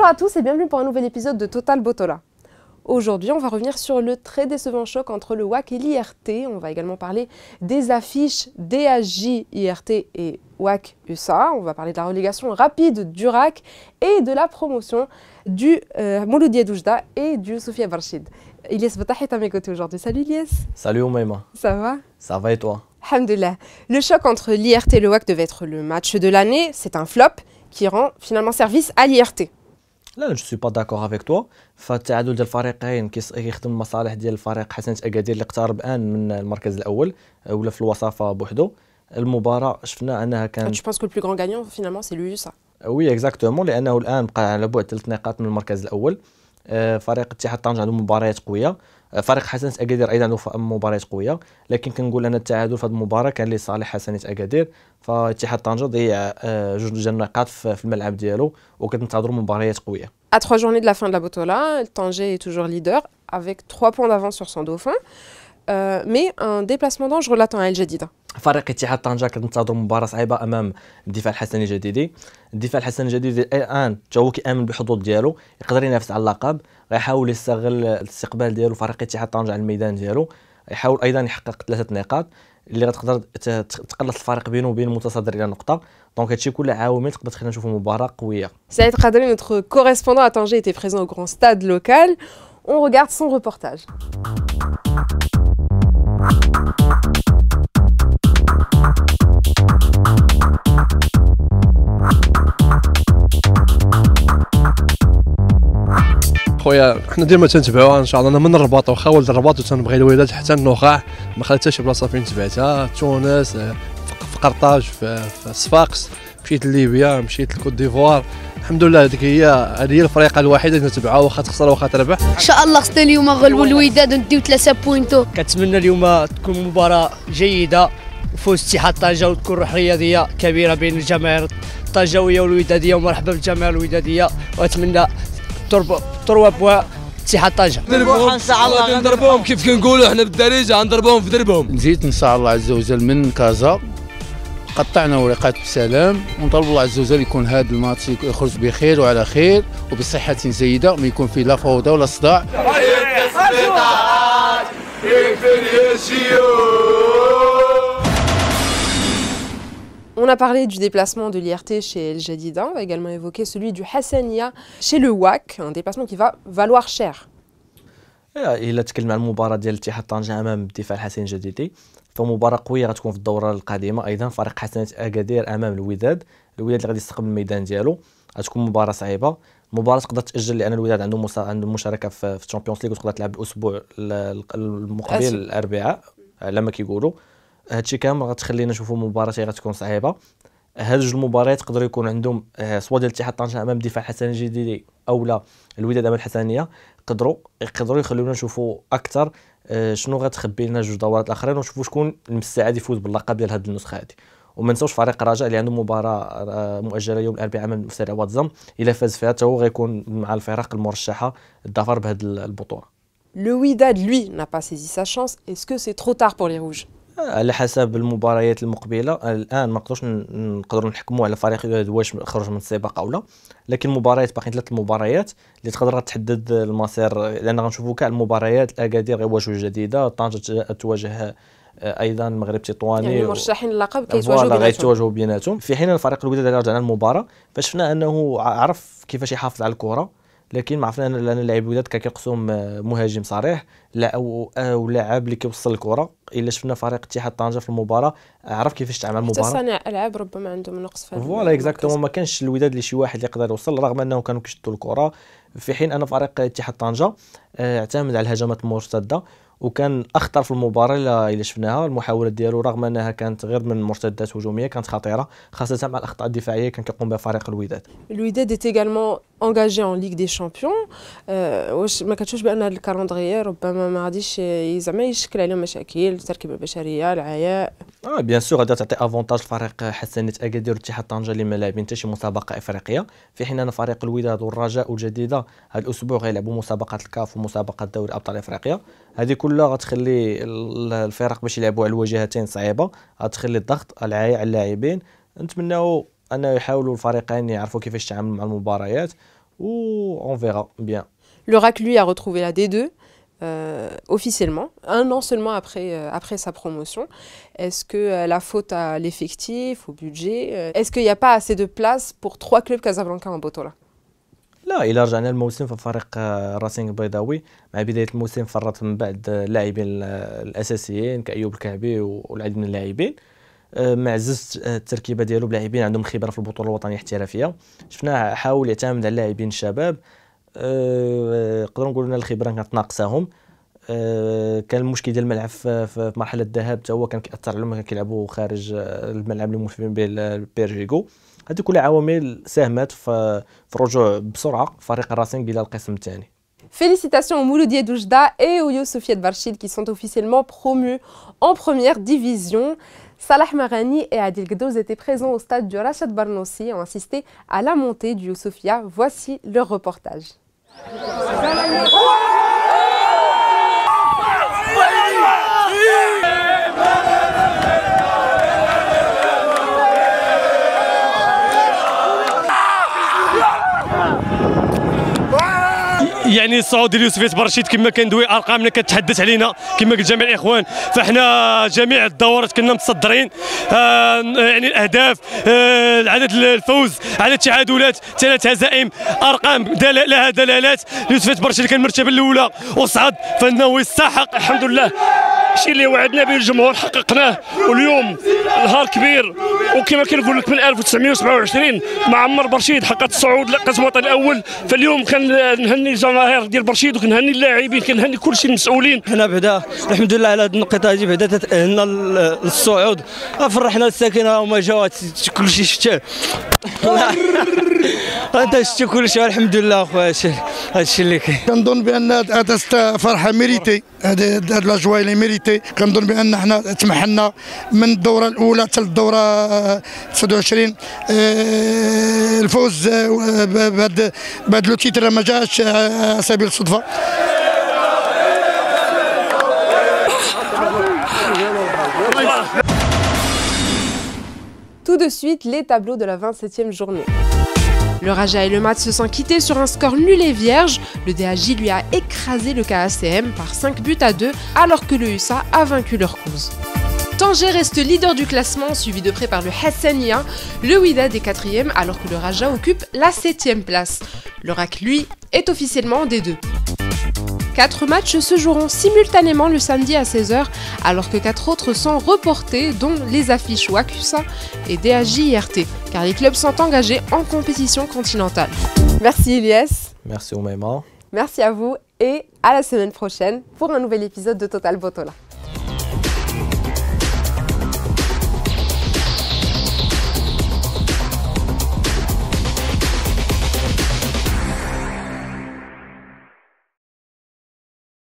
Bonjour à tous et bienvenue pour un nouvel épisode de Total Botola. Aujourd'hui, on va revenir sur le très décevant choc entre le WAC et l'IRT. On va également parler des affiches DHJ IRT et WAC USA. On va parler de la relégation rapide du RAC et de la promotion du Mouloudia Doujda et du Sofia Barchid. Ilyes Batahi est à mes côtés aujourd'hui. Salut Ilyes. Salut Oumaima. Ça va? Ça va et toi? Alhamdoulilah. Le choc entre l'IRT et le WAC devait être le match de l'année. C'est un flop qui rend finalement service à l'IRT. لا جو سوي با داكور افيك توا فالتعادل ديال الفريقين كيخدم المصالح ديال الفريق حسنة اكادير اللي اقترب الان من المركز الاول ولا في الوصافه بوحدو. المباراه شفنا انها كانت Je pense que le plus grand gagnant finalement c'est l'USA. وي اكزاكتومون لانه الان بقى على بعد 3 نقاط من المركز الاول. فريق اتحاد طنجة عنده مباريات قويه، فريق حسنة اكادير ايضا عنده مباريات قويه، لكن كنقول ان التعادل في هذه المباراه كان لصالح حسنة اكادير. فاتحاد طنجة ضيع جوج ديال النقاط في الملعب ديالو وكنتظروا مباريات قويه. À 3 journées de la fin de la Botola, Tanger est toujours leader avec 3 points d'avance sur son dauphin. Mais un déplacement dangereux l'attend à El Jadida. فريق اتحاد طنجة كنتظر مباراة صعيبة امام الدفاع الحسني الجديدي. الدفاع الحسني الجديدي الان تا هو كيامن بالحظوظ ديالو، يقدر ينافس على اللقب، غيحاول يستغل الاستقبال ديالو فريق اتحاد طنجة على الميدان ديالو، يحاول ايضا يحقق 3 نقاط اللي غتقدر تقلص الفارق بينه وبين المتصدر الى نقطة. دونك هادشي كله عوامل تقدر تخلينا نشوفوا مباراة قوية. Saïd Khadri, notre correspondant à Tanger, était présent au grand stade local. On regarde son reportage. خويا حنا ديما تنتبعوها ان شاء الله. انا من الرباط واخا ولد الرباط وتنبغي الوداد حتى النخاع، ما خليت حتى شي بلاصه فين تبعتها. تونس، في قرطاج، في صفاقس، مشيت لليبيا، مشيت لكوت ديفوار. الحمد لله هذه هي الفريقه الوحيده اللي نتبعها، واخا تخسر واخا تربح. ان شاء الله خصنا اليوم نغلبوا الوداد ونديو 3 بوينتو. كنتمنى اليوم تكون مباراه جيده وفوز اتحاد طنجة وتكون روح رياضيه كبيره بين الجماهير الطنجاويه والوداديه، ومرحبا بالجماهير الوداديه، واتمنى تروا بوا اتحاد طنجة. نضربوهم ان شاء الله، نضربوهم كيف كنقولوا حنا بالدارجه، نضربوهم في دربهم. نزيد ان شاء الله عز وجل من كازا، قطعنا ورقات بسلام، ونطلب الله عز وجل يكون هذا الماتش يخرج بخير وعلى خير وبصحه جيده، ما يكون فيه لا فوضى ولا صداع. On a parlé du déplacement de l'IRT chez El Jadida. On va également évoquer celui du Hassania chez le WAC, un déplacement qui va valoir cher. إلا تكلم عن المباراة ديال اتحاد طنجة أمام الدفاع الحسني الجديدي، فمباراة قوية غتكون في الدورة القادمة. أيضا فريق حسنة أكادير أمام الوداد اللي غادي يستقبل الميدان ديالو، غتكون مباراة صعيبة. مباراة تقدر تأجل لأن الوداد عنده مشاركة في الشامبيونز ليغ وتقدر تلعب الأسبوع المقبل الأربعاء على ما كيقولوا. هادشي كامل غتخلينا نشوفوا مباراة غتكون صعيبة. هاد جوج المباريات يقدروا يكون عندهم سواء ديال اتحاد طنجة امام الدفاع الحسني الجديدي او لا الوداد امام الحسنيه، يقدروا يخليونا نشوفوا اكثر شنو غتخبي لنا جوج دورات الاخرين، ونشوفوا شكون المستعد يفوز باللقب ديال هاد النسخه هادي. وما نساوش فريق رجاء اللي عنده مباراه مؤجله يوم الاربعاء امام سريع واتزم، الا فاز فيها حتى هو غيكون مع الفرق المرشحه للظفر بهاد البطوله. Le Wydad, lui, n'a pas saisi sa chance. Est-ce que c'est trop tard pour les Rouges? على حسب المباريات المقبله الان ما نقدروا نحكموا على فريق الوداد واش خرج من السباق او لا، لكن المباريات باقيين 3 مباريات اللي تقدر تحدد المصير، لان غنشوفوا كاع المباريات. اكادير غيواجهوا جديده، طنجة تواجه ايضا المغرب تطواني، يعني مرشحين اللقب كيتواجهوا بيناتهم. في حين الفريق الوداد رجعنا المباراه فشفنا انه عرف كيفاش يحافظ على الكره، لكن ما عرفنا لان اللاعب الوداد كان كيقسم مهاجم صريح لا او لاعب اللي كيوصل الكره. الا شفنا فريق اتحاد طنجة في المباراه عرف كيفاش تعامل المباراه. حتى صانع العاب ربما عندهم نقص في فوالا اكزاكتومون، ما كانش الوداد اللي شي واحد اللي يقدر يوصل رغم انه كانوا كيشدوا الكره، في حين ان فريق اتحاد طنجة اعتمد على الهجمات المرتده وكان اخطر في المباراه. الا شفناها المحاولات ديالو رغم انها كانت غير من مرتدات هجوميه كانت خطيره، خاصه مع الاخطاء الدفاعيه كان كيقوم بها فريق الوداد. الوداد est également engagé en Ligue des Champions. واش ما كتشوفش بان هذا الكالندريي ربما ما غاديش زعما يشكل عليه مشاكل، التركيبه البشريه، العياء؟ بيان سور غادي تعطي افونتاج الفريق حسنة اكادير واتحاد طنجة اللي ما لاعبين حتى شي مسابقه افريقيه، في حين ان فريق الوداد والرجاء والجديده هذا الاسبوع غيلعبوا مسابقات الكاف ومسابقات دوري ابطال افريقيا. هذه كلها غتخلي الفرق باش يلعبوا على الواجهتين صعيبه، غتخلي الضغط العالي على اللاعبين. نتمناو انه يحاولوا الفريقين يعرفوا كيفاش يتعاملوا مع المباريات On verra bien. Le RAC, lui, a retrouvé la D2 officiellement, un an seulement après sa promotion. Est-ce que la faute à l'effectif, au budget, est-ce qu'il n'y a pas assez de place pour 3 clubs Casablanca en Botola? لا، إلا رجعنا للموسم ففريق راسينغ البيضاوي مع بداية الموسم فرط من بعض اللاعبين الأساسيين كأيوب الكعبي والعديد من اللاعبين، معزز التركيبة ديالو بلاعبين عندهم خبرة في البطولة الوطنية الاحترافية. شفناه حاول يعتمد على اللاعبين الشباب، نقدروا نقولوا ان الخبره كانت ناقصاهم. كان المشكل ديال الملعب في مرحله الذهاب حتى هو كان كيأثر عليهم، كان كيلعبوا خارج الملعب اللي موفين به البيرجيكو. هذه كلها عوامل ساهمت في الرجوع بسرعه فريق الراسينغ الى القسم الثاني. Félicitations aux Mouloudier d'Oujda et aux Youssoufiet Barchid qui sont officiellement promus en première division. Salah Marani et Adil Gdouz étaient présents au stade du Rachad Barnossi et ont assisté à la montée du Youssoufiat. Voici leur reportage. يعني الصعود ديال يوسفية برشيد كما كندوي ارقامنا كتحدث علينا كما قال جميع الاخوان، فاحنا جميع الدورات كنا متصدرين، يعني الاهداف، عدد الفوز، عدد التعادلات، 3 هزائم، ارقام لها دلالات. يوسفية برشيد كان المرتبه الاولى وصعد، فانه يستحق. الحمد لله الشيء اللي وعدنا به الجمهور حققناه، واليوم نهار كبير، وكما كنقول لك من 1927 معمر برشيد حققت الصعود للقسم الوطني الاول. فاليوم كنهني الجماهير ديال برشيد وكنهني اللاعبين، كنهني كلشي المسؤولين. حنا بعدا الحمد لله على هذه النقطه هذه بعدا تتاهلنا للصعود، فرحنا الساكنه وما جاوات كلشي شفتيه. انت شفتي كلشي الحمد لله اخويا، هذا الشيء اللي كاين. كنظن بان هذا فرحه ميريتي، هذه لاجواي اللي ميريتي. كنظن بان حنا تمحنا من الدوره الاولى حتى الدوره 29. الفوز بهذا لو تيتر ما جاش على سبيل الصدفه. Tout de suite, les tableaux de la 27e journée. Le Raja et le Mat se sont quittés sur un score nul et vierge. Le DAJ lui a écrasé le KACM par 5 buts à 2, alors que le USA a vaincu leur cause. Tanger reste leader du classement, suivi de près par le Hassania. Le Wydad est 4e, alors que le Raja occupe la 7e place. Le RAC, lui, est officiellement en D2. 4 matchs se joueront simultanément le samedi à 16h, alors que 4 autres sont reportés, dont les affiches WAC-USA et DAJ-IRT, car les clubs sont engagés en compétition continentale. Merci Ilyes. Merci Oumaima. Merci à vous et à la semaine prochaine pour un nouvel épisode de Total Botola.